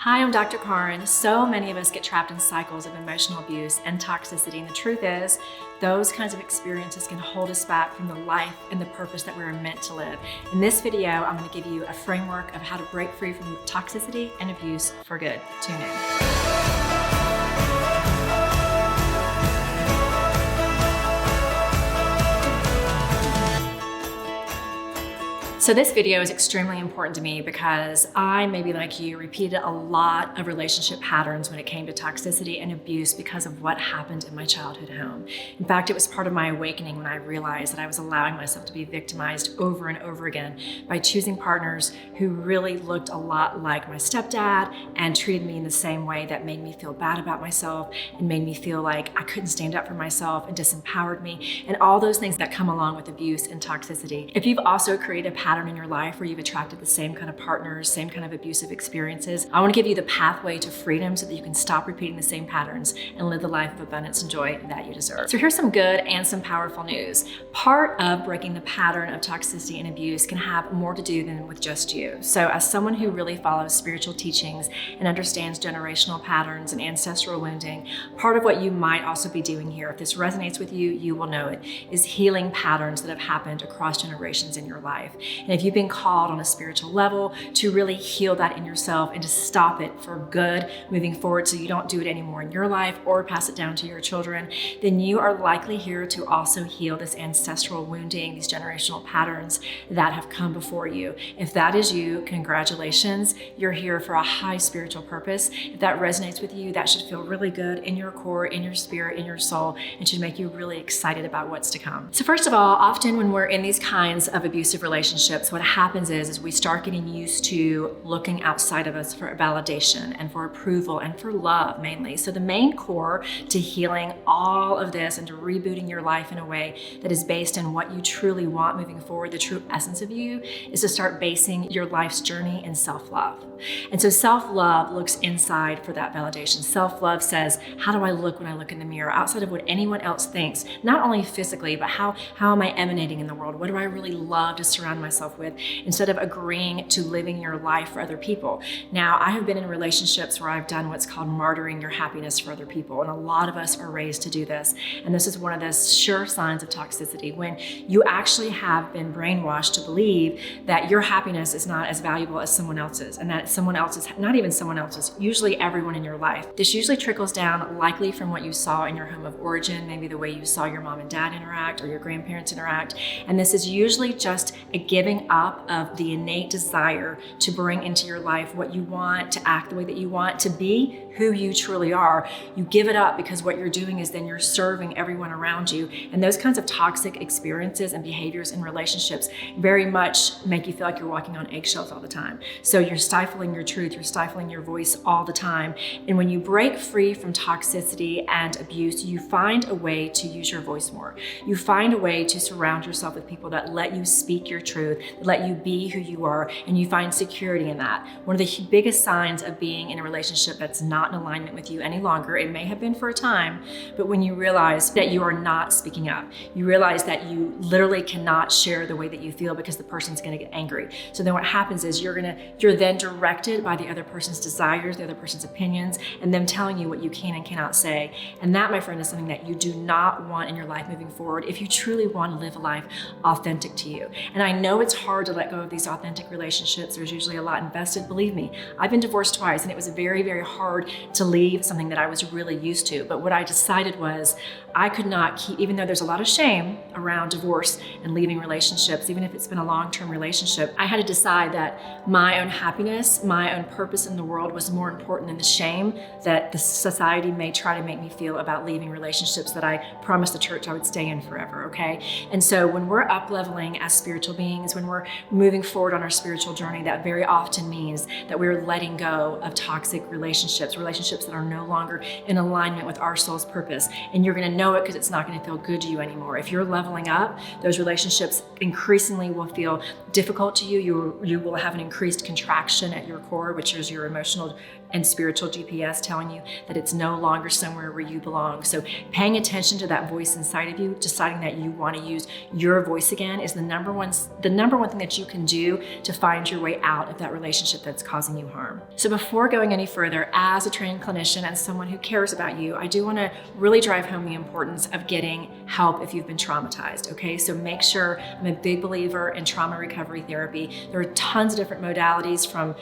Hi, I'm Dr. Karin. So many of us get trapped in cycles of emotional abuse and toxicity, and the truth is, those kinds of experiences can hold us back from the life and the purpose that we're meant to live. In this video, I'm going to give you a framework of how to break free from toxicity and abuse for good. Tune in. So this video is extremely important to me because I, maybe like you, repeated a lot of relationship patterns when it came to toxicity and abuse because of what happened in my childhood home. In fact, it was part of my awakening when I realized that I was allowing myself to be victimized over and over again by choosing partners who really looked a lot like my stepdad and treated me in the same way that made me feel bad about myself and made me feel like I couldn't stand up for myself and disempowered me, and all those things that come along with abuse and toxicity. If you've also created a pattern in your life where you've attracted the same kind of partners, same kind of abusive experiences, I want to give you the pathway to freedom so that you can stop repeating the same patterns and live the life of abundance and joy that you deserve. So here's some good and some powerful news. Part of breaking the pattern of toxicity and abuse can have more to do than with just you. So as someone who really follows spiritual teachings and understands generational patterns and ancestral wounding, part of what you might also be doing here, if this resonates with you, you will know it, is healing patterns that have happened across generations in your life. And if you've been called on a spiritual level to really heal that in yourself and to stop it for good moving forward so you don't do it anymore in your life or pass it down to your children, then you are likely here to also heal this ancestral wounding, these generational patterns that have come before you. If that is you, congratulations. You're here for a high spiritual purpose. If that resonates with you, that should feel really good in your core, in your spirit, in your soul, and should make you really excited about what's to come. So first of all, often when we're in these kinds of abusive relationships, what happens is we start getting used to looking outside of us for validation and for approval and for love mainly. So the main core to healing all of this and to rebooting your life in a way that is based in what you truly want moving forward, the true essence of you, is to start basing your life's journey in self-love. And so self-love looks inside for that validation. Self-love says, how do I look when I look in the mirror outside of what anyone else thinks, not only physically, but how am I emanating in the world? What do I really love to surround myself with, instead of agreeing to living your life for other people? Now, I have been in relationships where I've done what's called martyring your happiness for other people. And a lot of us are raised to do this. And this is one of the sure signs of toxicity, when you actually have been brainwashed to believe that your happiness is not as valuable as someone else's, and that someone else's, not even someone else's, usually everyone in your life. This usually trickles down likely from what you saw in your home of origin, maybe the way you saw your mom and dad interact or your grandparents interact. And this is usually just a giving up of the innate desire to bring into your life what you want, to act the way that you want, to be who you truly are. You give it up because what you're doing is then you're serving everyone around you. And those kinds of toxic experiences and behaviors in relationships very much make you feel like you're walking on eggshells all the time. So you're stifling your truth, you're stifling your voice all the time. And when you break free from toxicity and abuse, you find a way to use your voice more. You find a way to surround yourself with people that let you speak your truth, that let you be who you are, and you find security in that. One of the biggest signs of being in a relationship that's not in alignment with you any longer, it may have been for a time, but when you realize that you are not speaking up, you realize that you literally cannot share the way that you feel because the person's going to get angry. So then what happens is you're then directed by the other person's desires, the other person's opinions, and them telling you what you can and cannot say. And that, my friend, is something that you do not want in your life moving forward if you truly want to live a life authentic to you. And I know it's hard to let go of these authentic relationships. There's usually a lot invested. Believe me, I've been divorced twice, and it was very, very hard to leave something that I was really used to. But what I decided was I could not keep, even though there's a lot of shame around divorce and leaving relationships, even if it's been a long-term relationship, I had to decide that my own happiness, my own purpose in the world was more important than the shame that the society may try to make me feel about leaving relationships that I promised the church I would stay in forever, okay? And so when we're up-leveling as spiritual beings, when we're moving forward on our spiritual journey, that very often means that we're letting go of toxic relationships that are no longer in alignment with our soul's purpose. And you're gonna know it because it's not gonna feel good to you anymore. If you're leveling up, those relationships increasingly will feel difficult to you. You will have an increased contraction at your core, which is your emotional and spiritual GPS telling you that it's no longer somewhere where you belong. So paying attention to that voice inside of you, deciding that you want to use your voice again is the number one thing that you can do to find your way out of that relationship that's causing you harm. So before going any further, as a trained clinician and someone who cares about you, I do want to really drive home the importance of getting help if you've been traumatized, okay? So make sure, I'm a big believer in trauma recovery therapy. There are tons of different modalities from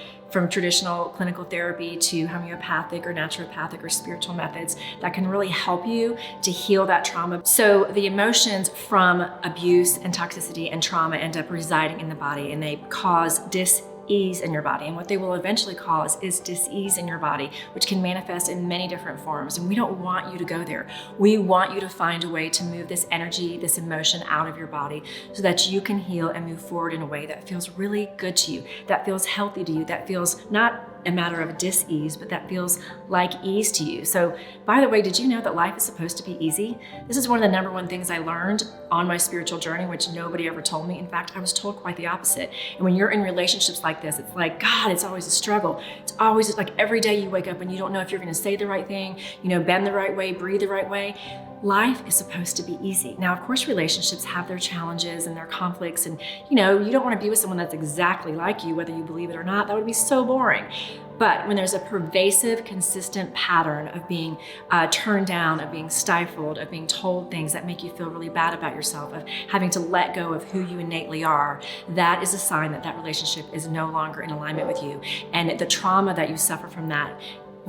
traditional clinical therapy to homeopathic or naturopathic or spiritual methods that can really help you to heal that trauma. So the emotions from abuse and toxicity and trauma end up residing in the body, and they cause dis-ease in your body. And what they will eventually cause is dis-ease in your body, which can manifest in many different forms. And we don't want you to go there. We want you to find a way to move this energy, this emotion out of your body so that you can heal and move forward in a way that feels really good to you, that feels healthy to you, that feels not a matter of dis-ease, but that feels like ease to you. So, by the way, did you know that life is supposed to be easy? This is one of the number one things I learned on my spiritual journey, which nobody ever told me. In fact, I was told quite the opposite. And when you're in relationships like this, it's like, God, it's always a struggle. It's always like every day you wake up and you don't know if you're going to say the right thing, bend the right way, breathe the right way. Life is supposed to be easy. Now, of course, relationships have their challenges and their conflicts, and you don't want to be with someone that's exactly like you, whether you believe it or not. That would be so boring. But when there's a pervasive, consistent pattern of being turned down, of being stifled, of being told things that make you feel really bad about yourself, of having to let go of who you innately are, that is a sign that that relationship is no longer in alignment with you. And the trauma that you suffer from that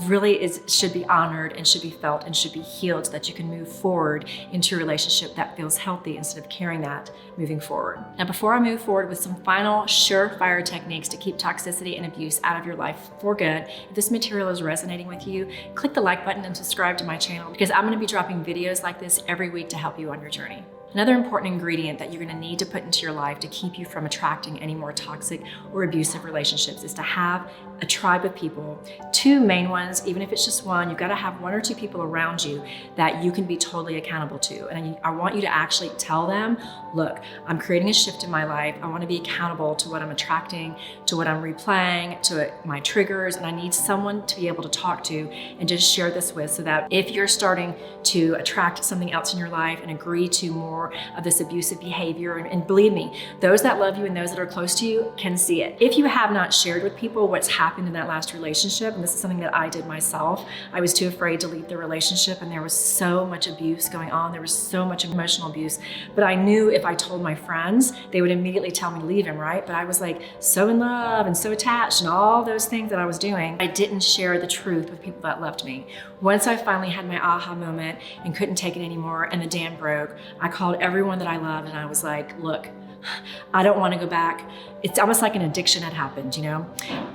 really should be honored and should be felt and should be healed so that you can move forward into a relationship that feels healthy instead of carrying that moving forward. Now, before I move forward with some final surefire techniques to keep toxicity and abuse out of your life for good, if this material is resonating with you, click the like button and subscribe to my channel because I'm going to be dropping videos like this every week to help you on your journey. Another important ingredient that you're going to need to put into your life to keep you from attracting any more toxic or abusive relationships is to have a tribe of people, two main ones, even if it's just one. You've got to have one or two people around you that you can be totally accountable to. And I want you to actually tell them, look, I'm creating a shift in my life. I want to be accountable to what I'm attracting, to what I'm replaying, to my triggers, and I need someone to be able to talk to and just share this with so that if you're starting to attract something else in your life and agree to more of this abusive behavior, and believe me, those that love you and those that are close to you can see it. If you have not shared with people what's happened in that last relationship, and this is something that I did myself, I was too afraid to leave the relationship and there was so much abuse going on. There was so much emotional abuse, but I knew if I told my friends, they would immediately tell me to leave him, right? But I was like so in love and so attached and all those things that I was doing. I didn't share the truth with people that loved me. Once I finally had my aha moment and couldn't take it anymore and the dam broke, I called everyone that I loved and I was like, look, I don't want to go back. It's almost like an addiction had happened,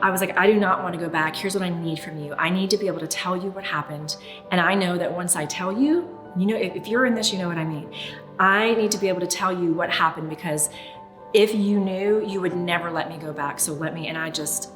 I was like, I do not want to go back. Here's what I need from you. I need to be able to tell you what happened. And I know that once I tell you, if you're in this, you know what I mean. I need to be able to tell you what happened because if you knew, you would never let me go back. So and I just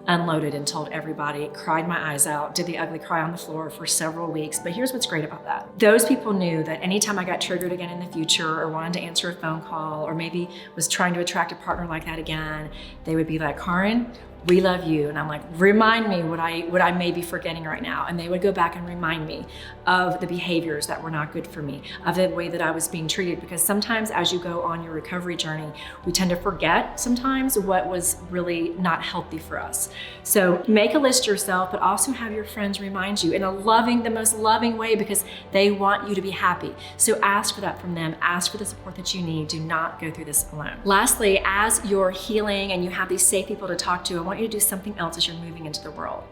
unloaded and told everybody, cried my eyes out, did the ugly cry on the floor for several weeks. But here's what's great about that. Those people knew that anytime I got triggered again in the future or wanted to answer a phone call or maybe was trying to attract a partner like that again, they would be like, Karin, we love you. And I'm like, remind me what I may be forgetting right now. And they would go back and remind me of the behaviors that were not good for me, of the way that I was being treated. Because sometimes as you go on your recovery journey, we tend to forget sometimes what was really not healthy for us. So make a list yourself, but also have your friends remind you in the most loving way because they want you to be happy. So ask for that from them. Ask for the support that you need. Do not go through this alone. Lastly, as you're healing and you have these safe people to talk to, I want you to do something else as you're moving into the world.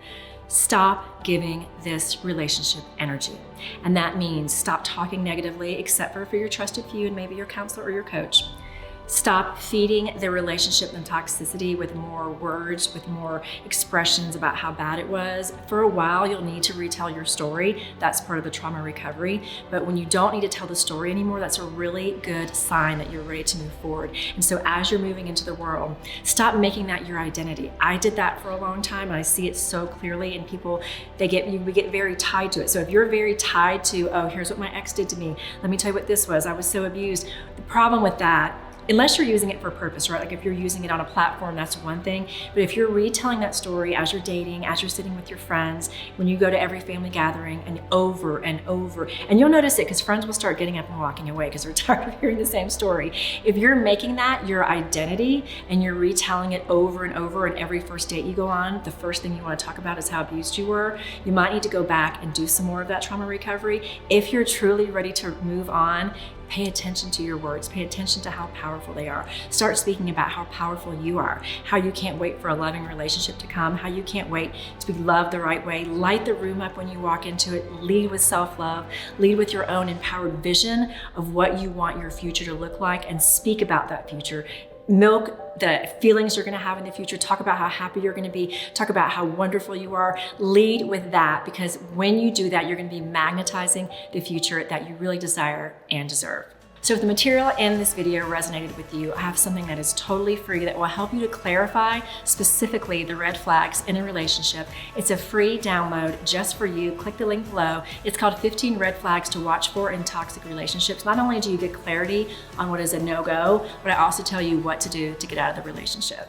Stop giving this relationship energy. And that means stop talking negatively, except for your trusted few and maybe your counselor or your coach. Stop feeding the relationship and toxicity with more words, with more expressions about how bad it was. For a while, you'll need to retell your story. That's part of the trauma recovery. But when you don't need to tell the story anymore, that's a really good sign that you're ready to move forward. And so as you're moving into the world, stop making that your identity. I did that for a long time and I see it so clearly, and people, we get very tied to it. So if you're very tied to, oh, here's what my ex did to me, let me tell you what this was, I was so abused. The problem with that unless you're using it for a purpose, right? Like if you're using it on a platform, that's one thing. But if you're retelling that story as you're dating, as you're sitting with your friends, when you go to every family gathering and over, and you'll notice it because friends will start getting up and walking away because they're tired of hearing the same story. If you're making that your identity and you're retelling it over and over, and every first date you go on, the first thing you want to talk about is how abused you were, you might need to go back and do some more of that trauma recovery. If you're truly ready to move on, pay attention to your words. Pay attention to how powerful they are. Start speaking about how powerful you are, how you can't wait for a loving relationship to come, how you can't wait to be loved the right way. Light the room up when you walk into it. Lead with self-love. Lead with your own empowered vision of what you want your future to look like, and speak about that future. Milk the feelings you're gonna have in the future. Talk about how happy you're gonna be. Talk about how wonderful you are. Lead with that, because when you do that, you're gonna be magnetizing the future that you really desire and deserve. So if the material in this video resonated with you, I have something that is totally free that will help you to clarify specifically the red flags in a relationship. It's a free download just for you. Click the link below. It's called 15 Red Flags to Watch For in Toxic Relationships. Not only do you get clarity on what is a no-go, but I also tell you what to do to get out of the relationship.